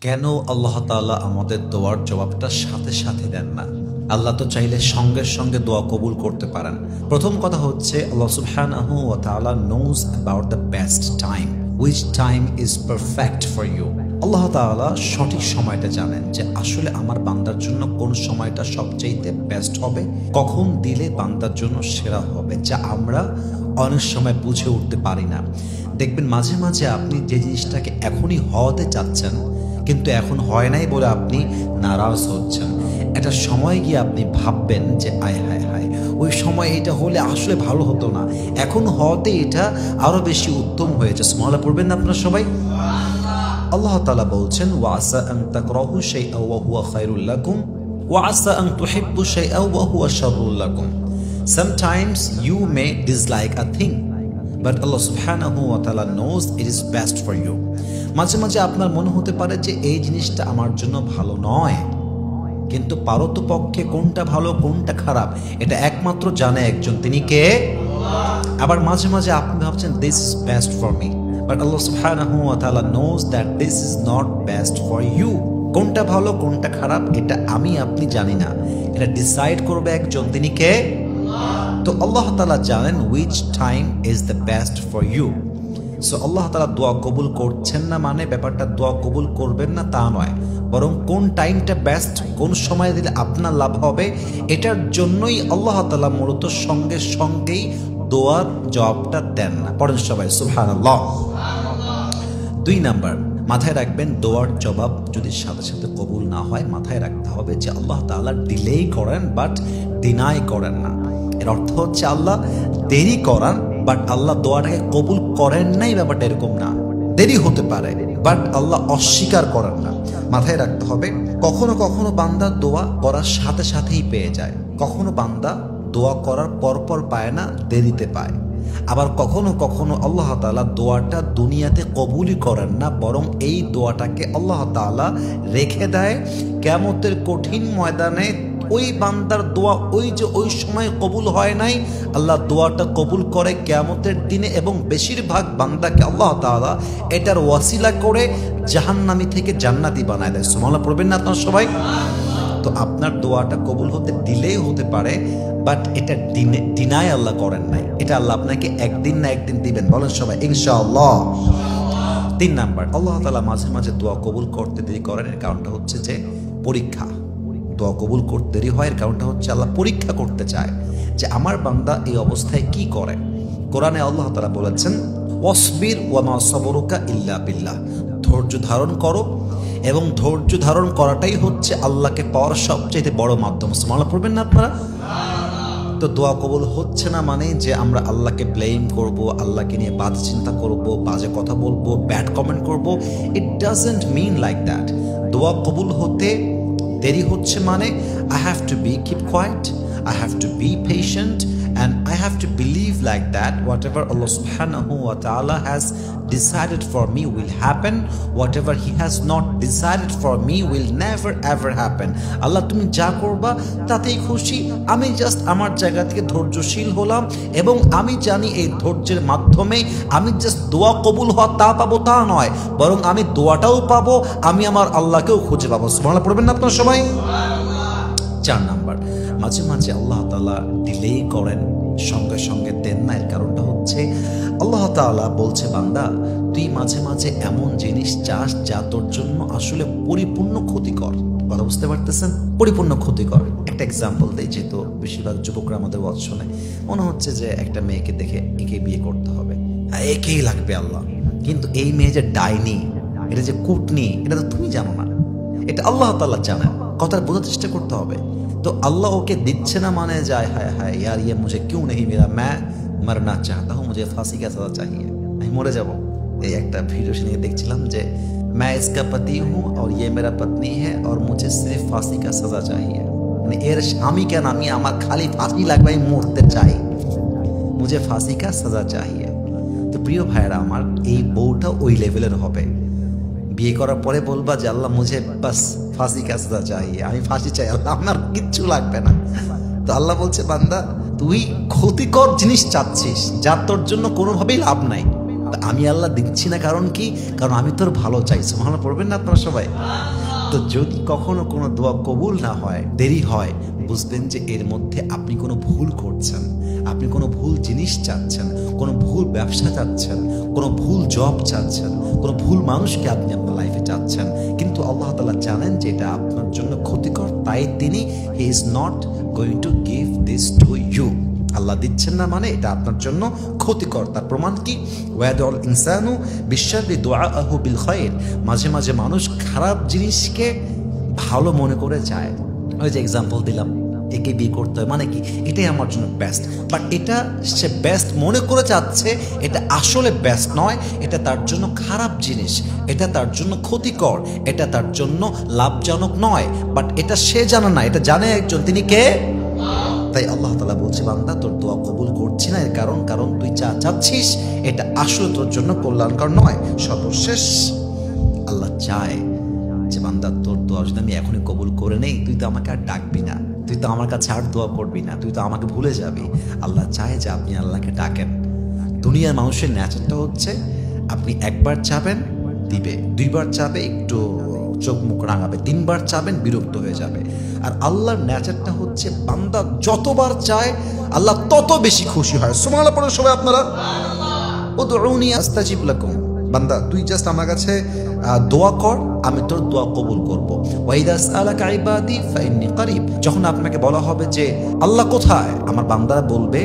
কেন আল্লাহ তাআলা আমাদের দোয়ার জবাবটা সাথে সাথে দেন না? আল্লাহ তো চাইলে সঙ্গে সঙ্গে দোয়া কবুল করতে পারেন। প্রথম কথা হচ্ছে আল্লাহ সুবহানাহু ওয়া তাআলা knows about the best time, which time is perfect for you. আল্লাহ তাআলা সঠিক সময়টা জানেন যে আসলে আমার বান্দার জন্য কোন সময়টা সবচেয়ে বেস্ট হবে, কখন দিলে বান্দার জন্য সেরা হবে, যা আমরা অনেক সময় বুঝে উঠতে পারি না। দেখবেন মাঝে মাঝে আপনি যে জিনিসটাকে এখনই হওয়াতে চাচ্ছেন কিন্তু এখন হয় নাই বলে আপনি নারাজ হচ্ছেন। একটা সময় গিয়ে আপনি ভাববেন যে আয় হায় হায়, ওই সময় এটা হলে আসলে ভালো হতো না, এখন হওয়াতে এটা আরো বেশি উত্তম হয়েছে। সুবহানাল্লাহ পড়বেন না আপনারা সবাই? আল্লাহ তাআলা বলছেন ওয়াসা আন তাকরাহু শাইআন ওয়া হুয়া খায়রুল লাকুম ওয়াসা আন তুহিব্বু শাইআন ওয়া হুয়া শাররুল লাকুম। Sometimes you may dislike a thing, but Allah subhanahu wa ta'ala knows it is best for you. মাঝে মাঝে আপনার মনে হতে পারে যে এই জিনিসটা আমার জন্য ভালো নয়, কিন্তু পারতপক্ষে কোনটা ভালো কোনটা খারাপ এটা একমাত্র জানে একজন, তিনি কে? আবার মাঝে মাঝে আপনি ভাবছেন this is best for me, but আল্লাহ সুবহানাহু ওয়া তাআলা knows that this is not best for you. কোনটা ভালো কোনটা খারাপ এটা আমি আপনি জানি না, এটা ডিসাইড করবে একজন, তিনি কে? তো আল্লাহ তাআলা জানেন which time is the best for you. So আল্লাহ তাআলা দোয়া কবুল করছেন না মানে ব্যাপারটা দোয়া কবুল করবেন না তা নয়, বরং কোন টাইমটা বেস্ট, কোন সময় দিলে আপনার লাভ হবে এটার জন্যই আল্লাহ তাআলা মূলত সঙ্গে সঙ্গেই দোয়ার জবাবটা দেন না। পড়েন সবাই সুবহানাল্লাহ। 2 নাম্বার, মাথায় রাখবেন দোয়ার জবাব যদি সাথে সাথে কবুল না হয় মাথায় রাখতে হবে যে আল্লাহ তাআলা ডিলেই করেন বাট ডিনাই করেন না। এর অর্থ হচ্ছে আল্লাহ দেরি করান বাট আল্লাহ দোয়াটাকে কবুল করেন নাই, ব্যাপারটা এরকম না। দেরি হতে পারে বাট আল্লাহ অস্বীকার করেন না। মাথায় রাখতে হবে কখনো কখনো বান্দা দোয়া করার সাথে সাথেই পেয়ে যায়, কখনো বান্দা দোয়া করার পরপর পায় না, দেরিতে পায়। আবার কখনো কখনো আল্লাহ তাআলা দোয়াটা দুনিয়াতে কবুলই করেন না, বরং এই দোয়াটাকে আল্লাহ তাআলা রেখে দেয় কিয়ামতের কঠিন ময়দানে। ওই বান্দার দোয়া ওই সময় কবুল হয় নাই, আল্লাহ দোয়াটা কবুল করে কিয়ামতের দিনে, এবং বেশিরভাগ বান্দাকে আল্লাহ তাআলা এটার ওয়াসিলা করে জাহান্নামী থেকে জান্নাতি বানায় দেয়। সুবহানাল্লাহ পড়বেন না আপনারা সবাই? তো আপনার দোয়াটা কবুল হতে ডিলে হতে পারে বাট এটা ডিনাই আল্লাহ করেন নাই, এটা আল্লাহ আপনাকে একদিন না একদিন দিবেন। বলেন সবাই ইনশাআল্লাহ। 3 নাম্বার, আল্লাহ তাআলা মাঝে মাঝে দোয়া কবুল করতে দেরি করেন, এর কারণটা হচ্ছে যে পরীক্ষা। দোয়া কবুল করতে দেরি হয় এর কারণটা হচ্ছে আল্লাহ পরীক্ষা করতে চায় যে আমার বান্দা এই অবস্থায় কি করে। কোরআনে আল্লাহ তাআলা বলেছেন ওয়াসবির ওয়া মা সাবরুকা ইল্লা বিল্লাহ, ধৈর্য ধারণ করো, এবং ধৈর্য ধারণ করাটাই হচ্ছে আল্লাহকে পাওয়ার সবচেয়ে বড় মাধ্যম। সুবহানাল্লাহ পড়বেন না আপনারা? তো দোয়া কবুল হচ্ছে না মানে যে আমরা আল্লাহকে ব্লেম করব, আল্লাহকে নিয়ে বাজে চিন্তা করব, বাজে কথা বলবো, ব্যাড কমেন্ট করব, it doesn't mean like that. দোয়া কবুল হতে দেরি হচ্ছে মানে I have to be keep quiet, I have to be patient, and I have to believe like that whatever Allah subhanahu wa ta'ala has decided for me will happen, whatever he has not decided for me will never ever happen. আল্লাহ তুমি যা করবা তাতেই খুশি, আমি just আমার জায়গা থেকে ধৈর্যশীল হলাম, এবং আমি জানি এই ধৈর্যের মাধ্যমে আমি জাস্ট দোয়া কবুল হওয়া তা পাবো তা নয়, বরং আমি দোয়াটাও পাবো, আমি আমার আল্লাহকেও খুঁজে পাবো। সুবহানাল্লাহ পড়বেন না আপনারা সবাই? 4 নাম্বার, মাঝে মাঝে আল্লাহ তাআলা ডিলে করেন, সঙ্গে সঙ্গে দেন না। এর কারণটা হচ্ছে আল্লাহ তাআলা বলছে বান্দা তুই মাঝে মাঝে এমন জিনিস চাস যা তোর জন্য আসলে পরিপূর্ণ ক্ষতিকর। কথা বুঝতে পারতেছেন? পরিপূর্ণ ক্ষতিকর। একটা এক্সাম্পল দেই, যেহেতু বেশিরভাগ যুবকরা আমাদের ওয়াজ শোনে, মনে হচ্ছে যে একটা মেয়েকে দেখে একে বিয়ে করতে হবে, একেই লাগবে আল্লাহ, কিন্তু এই মেয়ে যে ডাইনি, এটা যে কুটনি, এটা তো তুমি জানো না, এটা আল্লাহ তাআলা জানেন। কথা বোঝার চেষ্টা করতে হবে। তো আল্লাহ ওকে দিচ্ছে না মানে যায় হায় হায় यार ये मुझे क्यों नहीं मिला, मैं मरना चाहता हूँ, मुझे फांसी का सजा चाहिए, আমি মরে যাব। এই একটা ভিডিও শুনে দেখছিলাম যে मैं इसका पति हूँ और ये मेरा पत्नी है और मुझे सिर्फ फांसी का सजा चाहिए, মানে এর স্বামী কেন, আমি আমার খালি ফাঁসি লাগবে, আমি মরতে চাই, मुझे फांसी का सजा चाहिए। তো প্রিয় ভাইরা আমার, এই বউটা ওই লেভেলের হবে। বিয়ে করার পরে বলবা যে আল্লাহ মুঝে বাস ফাঁসি কা সাজা চাহিয়ে, আমি ফাঁসি চাই আল্লাহ, আমার কিচ্ছু লাগবে না। তো আল্লাহ বলছে বান্দা তুই ক্ষতিকর জিনিস চাচ্ছিস যা তোর জন্য কোনোভাবেই লাভ নাই, আমি আল্লাহ দিচ্ছি না কারণ কি? কারণ আমি তোর ভালো চাই। সুবহানাল্লাহ পড়বেন না আপনারা সবাই? তো যদি কখনো কোনো দোয়া কবুল না হয়, দেরি হয়, বুঝবেন যে এর মধ্যে আপনি কোনো ভুল করছেন, আপনি কোনো ভুল জিনিস চাচ্ছেন, কোনো ভুল ব্যবসা চাচ্ছেন, কোনো ভুল জব চাচ্ছেন, কোনো ভুল মানুষকে আপনি আপনার লাইফে চাচ্ছেন। কিন্তু আল্লাহ তাআলা জানেন যে এটা আপনার জন্য ক্ষতিকর, তাই তিনি he is not going to give this to you. আল্লাহ দিচ্ছেন না মানে এটা আপনার জন্য ক্ষতিকর। তার প্রমাণ কি? ওয়াদুল ইনসানু বিশাররি দুআআহু বিল খায়র। মাঝে মাঝে মানুষ খারাপ জিনিসকে ভালো মনে করে যায়। ওই যে এক্সাম্পল দিলাম, একে বিয়ে করতে হয় মানে কি, এটাই আমার জন্য বেস্ট, বাট এটা সে বেস্ট মনে করে চাচ্ছে, এটা আসলে বেস্ট নয়, এটা তার জন্য খারাপ জিনিস, এটা তার জন্য ক্ষতিকর, এটা তার জন্য লাভজনক নয়, বাট এটা সে জানে না, এটা জানে একজন, তিনি কে? তাই আল্লাহ তাআলা বলছে, বান্দা তোর দোয়া কবুল করছি না এর কারণ তুই যা চাচ্ছিস এটা আসলে তোর জন্য কল্যাণকর নয়। সর্বশেষ আল্লাহ চায় যে বান্দা তোর দোয়া যদি আমি এখনই কবুল করে নেই, তুই তো আমাকে আর ডাকবি না, তুই তো আমার কাছে আর দোয়া করবি না, তুই তো আমাকে ভুলে যাবি। আল্লাহ চায় যে আপনি আল্লাহকে ডাকেন। দুনিয়ার মানুষের ন্যাচারটা হচ্ছে আপনি একবার চাবেন দিবে, দুইবার চাবে একটু চোখ মুখ রাঙাবে, তিনবার চাবেন বিরক্ত হয়ে যাবে। আর আল্লাহর ন্যাচারটা হচ্ছে বান্দা যতবার চায় আল্লাহ তত বেশি খুশি হয়। সুবহানাল্লাহ পড়ে সবাই আপনারা। উদউনি আস্তাজিব লাকুম। বান্দা তুই জাস্ট আমার কাছে দোয়া কর, আমি তোর দোয়া কবুল করব। ওয়াইদা সালাকা ইবাদি ফাইন্নী করিব। যখন আপনাকে বলা হবে যে আল্লাহ কোথায়, আমার বান্দারা বলবে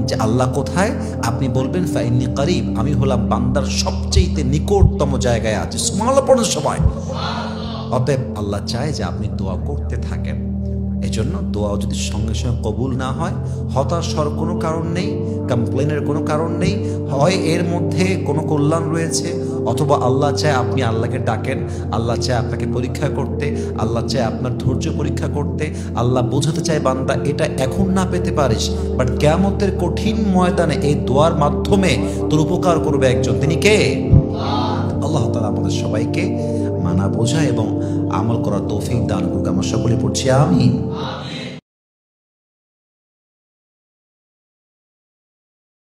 যে আল্লাহ কোথায়, আপনি বলবেন ফাইন্নী করিব, আমি হলাম বান্দার সবচেয়ে নিকটতম জায়গায় আছি। সুবহানাল্লাহ পড়ে সবাই। অতএব আল্লাহ চায় যে আপনি দোয়া করতে থাকেন। এজন্য দোয়া যদি সঙ্গে সঙ্গে কবুল না হয়, হতাশ হওয়ার কোনো কারণ নেই, কমপ্লেনের কোনো কারণ নেই। হয় এর মধ্যে কোনো কল্যাণ রয়েছে, অথবা আল্লাহ চায় আপনি আল্লাহকে ডাকেন, আল্লাহ চায় আপনাকে পরীক্ষা করতে, আল্লাহ চায় আপনার ধৈর্য পরীক্ষা করতে, আল্লাহ বোঝাতে চায় বান্দা এটা এখন না পেতে পারিস, বাট কিয়ামতের কঠিন ময়দানে এই দোয়ার মাধ্যমে তোর উপকার করবে একজন, তিনি কে? আল্লাহ তাআলা আমাদের সবাইকে মানা বোঝা এবং আমল করার তৌফিক দান করুক। আমরা সকলে পড়ছি আমিন।